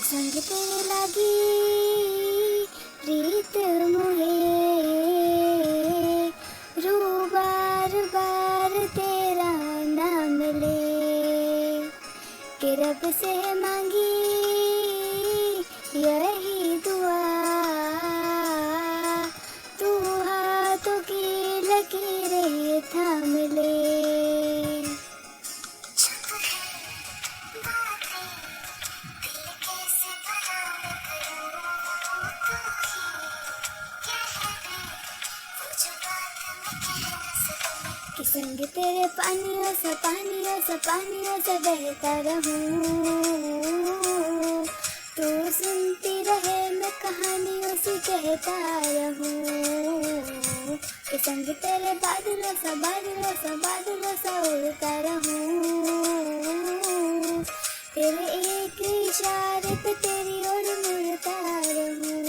संग तेरे लागी प्रीत मोहे, रू बार बार तेरा नाम ले, कि रब से मांगी यही दुआ, तू हाथों की लकीरें थाम ले। कि संग तेरे पानियों सा बहता रहूं, तू सुनती रहे मैं कहानियों से कहता रहूं, कि संग तेरे बादलों सा उड़ता रहूं, तेरे एक इशारे पे तेरी ओर मुड़ता रहूं।